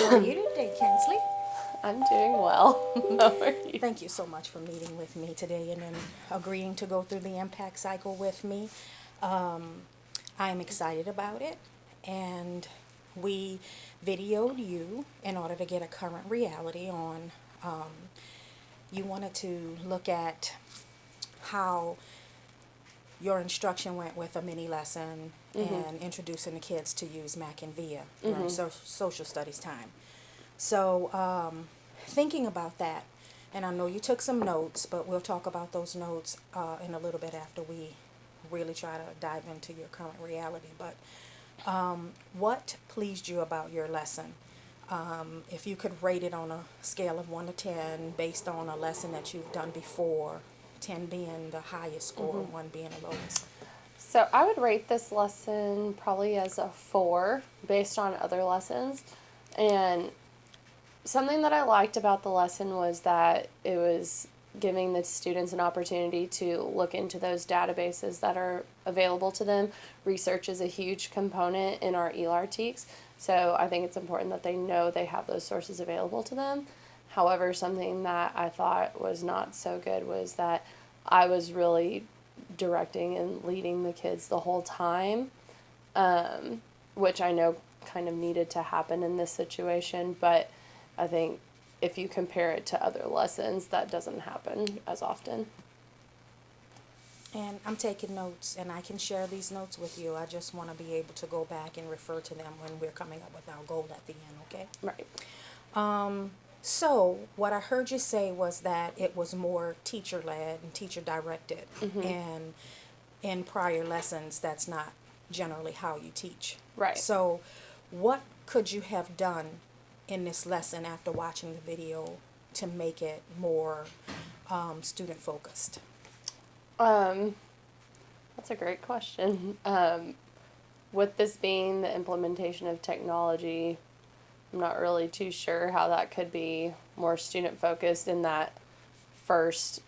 How are you today, Kinsley? I'm doing well. How are you? Thank you so much for meeting with me today and then agreeing to go through the impact cycle with me. I'm excited about it, and we videoed you in order to get a current reality on. You wanted to look at how your instruction went with a mini lesson and introducing the kids to use Mac and Via during social studies time. So, thinking about that, and I know you took some notes, but we'll talk about those notes in a little bit after we really try to dive into your current reality. But what pleased you about your lesson? If you could rate it on a scale of 1 to 10 based on a lesson that you've done before, 10 being the highest score, 1 being the lowest. So I would rate this lesson probably as a 4 based on other lessons. And something that I liked about the lesson was that it was giving the students an opportunity to look into those databases that are available to them. Research is a huge component in our ELRTs, so I think it's important that they know they have those sources available to them. However, something that I thought was not so good was that I was really directing and leading the kids the whole time, which I know kind of needed to happen in this situation, but I think if you compare it to other lessons, that doesn't happen as often. And I'm taking notes, and I can share these notes with you. I just want to be able to go back and refer to them when we're coming up with our goal at the end, okay? Right. So, what I heard you say was that it was more teacher led and teacher directed, and in prior lessons, that's not generally how you teach. Right. So, what could you have done in this lesson after watching the video to make it more student focused? That's a great question. With this being the implementation of technology, I'm not really too sure how that could be more student focused in that first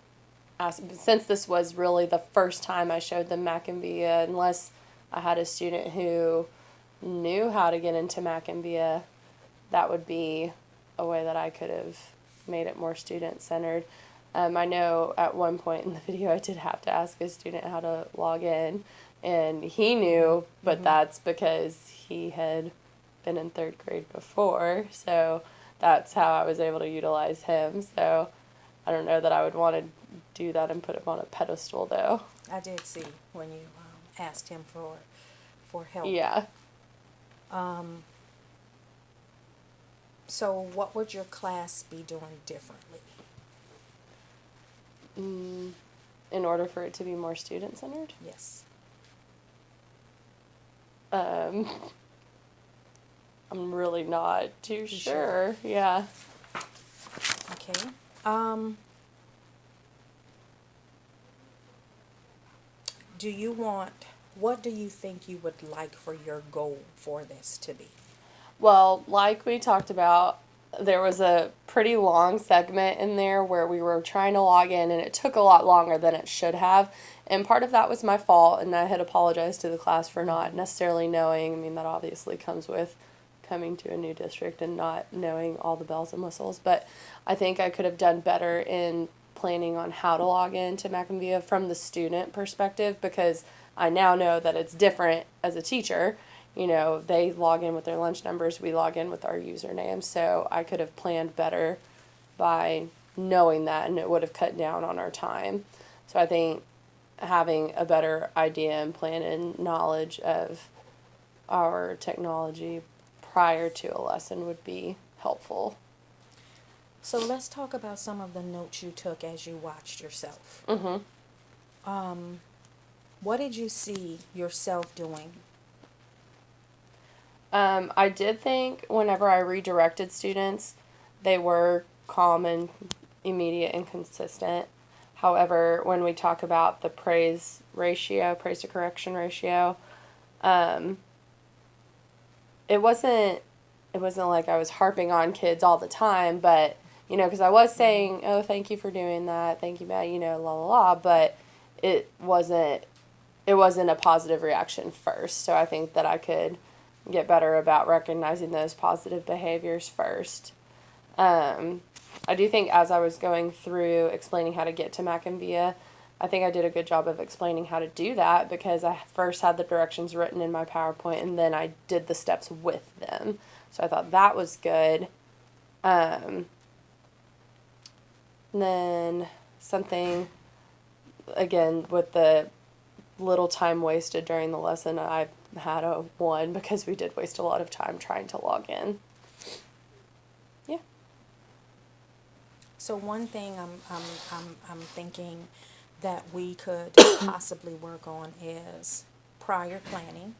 since this was really the first time I showed them Mac and Via, unless I had a student who knew how to get into Mac and Via, that would be a way that I could have made it more student centered. I know at one point in the video I did have to ask a student how to log in, and he knew, but that's because he had been in third grade before, so that's how I was able to utilize him. So I don't know that I would want to do that and put him on a pedestal, though. I did see when you asked him for help. Yeah. So, what would your class be doing differently? In order for it to be more student centered. Yes. I'm really not too sure. Yeah. Okay. What do you think you would like for your goal for this to be? Well, like we talked about, there was a pretty long segment in there where we were trying to log in and it took a lot longer than it should have. And part of that was my fault, and I had apologized to the class for not necessarily knowing. I mean, that obviously comes with coming to a new district and not knowing all the bells and whistles. But I think I could have done better in planning on how to log in to Macavia from the student perspective, because I now know that it's different as a teacher. You know, they log in with their lunch numbers, we log in with our username. So I could have planned better by knowing that, and it would have cut down on our time. So I think having a better idea and plan and knowledge of our technology prior to a lesson would be helpful. So let's talk about some of the notes you took as you watched yourself. What did you see yourself doing? I did think whenever I redirected students, they were calm and immediate and consistent. However, when we talk about the praise to correction ratio, it wasn't like I was harping on kids all the time, but because I was saying, "Oh, thank you for doing that. Thank you, Matt," la la la, but it wasn't a positive reaction first. So I think that I could get better about recognizing those positive behaviors first. I do think as I was going through explaining how to get to Mac and Via, I think I did a good job of explaining how to do that because I first had the directions written in my PowerPoint and then I did the steps with them. So I thought that was good. Then something, again, with the little time wasted during the lesson, I had a 1 because we did waste a lot of time trying to log in. Yeah. So one thing I'm thinking that we could possibly work on is prior planning,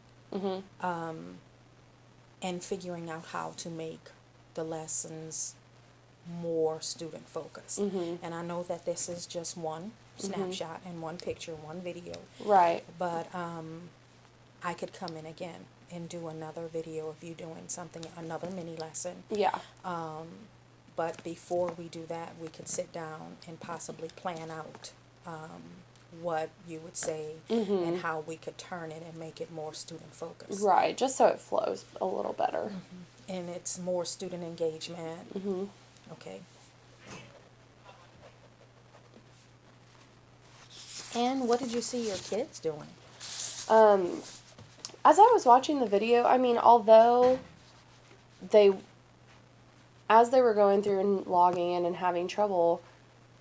and figuring out how to make the lessons more student focused. And I know that this is just one snapshot and one picture, one video, Right. but I could come in again and do another video of you doing something, another mini lesson. Yeah. But before we do that, we could sit down and possibly plan out what you would say and how we could turn it and make it more student focused. Right. Just so it flows a little better. And it's more student engagement. Okay. And what did you see your kids doing? As I was watching the video, I mean, although as they were going through and logging in and having trouble,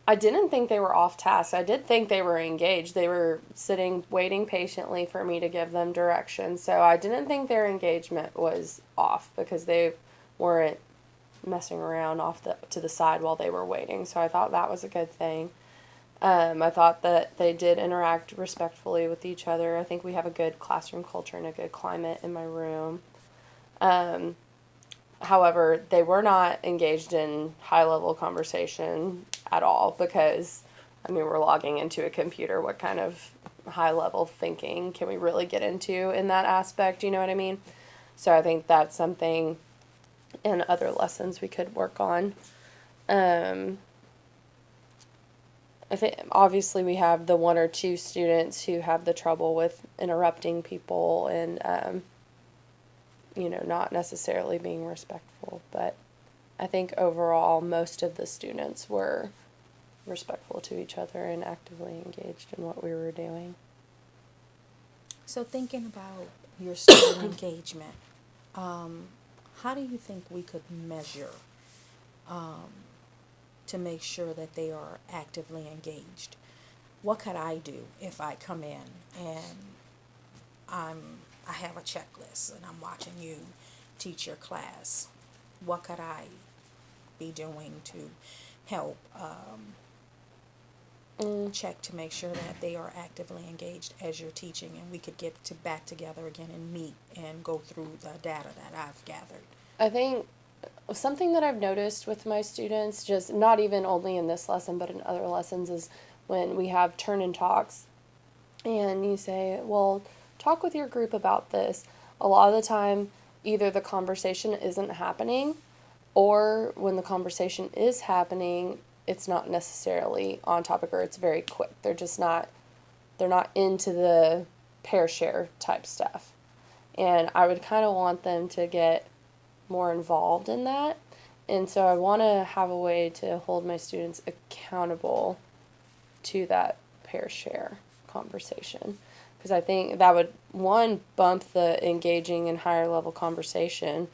I didn't think they were off task. I did think they were engaged. They were sitting, waiting patiently for me to give them directions. So I didn't think their engagement was off because they weren't messing around to the side while they were waiting. So I thought that was a good thing. I thought that they did interact respectfully with each other. I think we have a good classroom culture and a good climate in my room. However, they were not engaged in high-level conversation at all because, I mean, we're logging into a computer. What kind of high-level thinking can we really get into in that aspect? You know what I mean? So I think that's something in other lessons we could work on. I think obviously we have the 1 or 2 students who have the trouble with interrupting people and, not necessarily being respectful. But I think overall most of the students were respectful to each other and actively engaged in what we were doing. So thinking about your student engagement, how do you think we could measure to make sure that they are actively engaged? What could I do if I come in and I have a checklist and I'm watching you teach your class? What could I be doing to help check to make sure that they are actively engaged as you're teaching, and we could get back together again and meet and go through the data that I've gathered? I think something that I've noticed with my students, just not even only in this lesson but in other lessons, is when we have turn and talks and you say, well, talk with your group about this. A lot of the time, either the conversation isn't happening, or when the conversation is happening, it's not necessarily on topic, or it's very quick. They're not into the pair share type stuff. And I would kind of want them to get more involved in that. And so I want to have a way to hold my students accountable to that pair share conversation. Because I think that would, one, bump the engaging and higher level conversation,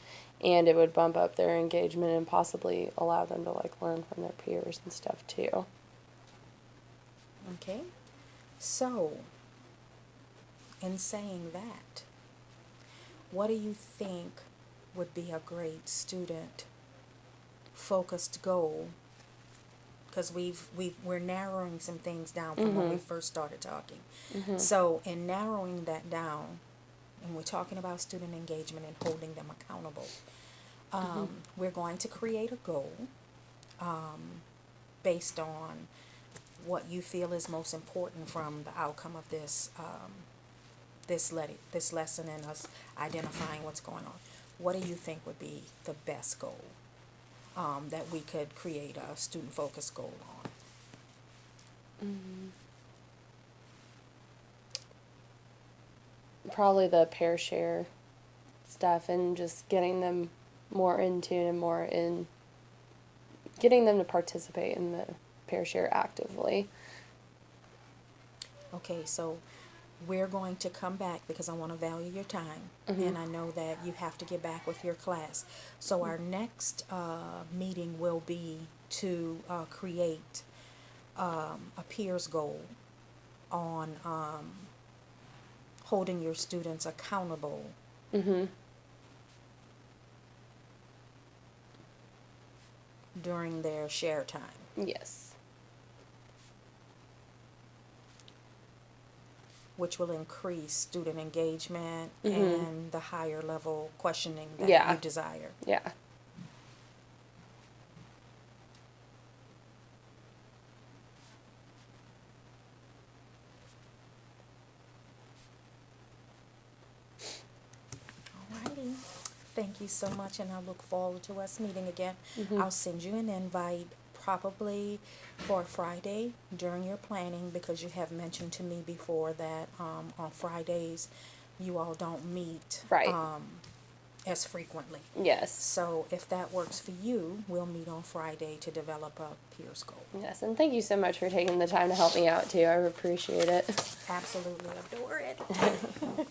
and it would bump up their engagement and possibly allow them to learn from their peers and stuff too. Okay. So, in saying that, what do you think would be a great student focused goal? Because we're narrowing some things down from when we first started talking. So in narrowing that down, and we're talking about student engagement and holding them accountable, we're going to create a goal based on what you feel is most important from the outcome of this this lesson and us identifying what's going on. What do you think would be the best goal that we could create a student-focused goal on? Probably the pair share stuff and just getting them more in tune and more in getting them to participate in the pair share actively. Okay, so we're going to come back because I want to value your time, and I know that you have to get back with your class. So our next meeting will be to create a peers goal on holding your students accountable during their share time, Yes. which will increase student engagement and the higher level questioning that Yeah. you desire. Yeah. Alrighty. Thank you so much, and I look forward to us meeting again. I'll send you an invite probably for Friday during your planning, because you have mentioned to me before that on Fridays you all don't meet Right. as frequently. Yes. So if that works for you, we'll meet on Friday to develop a peers goal. Yes, and thank you so much for taking the time to help me out too. I appreciate it. Absolutely adore it.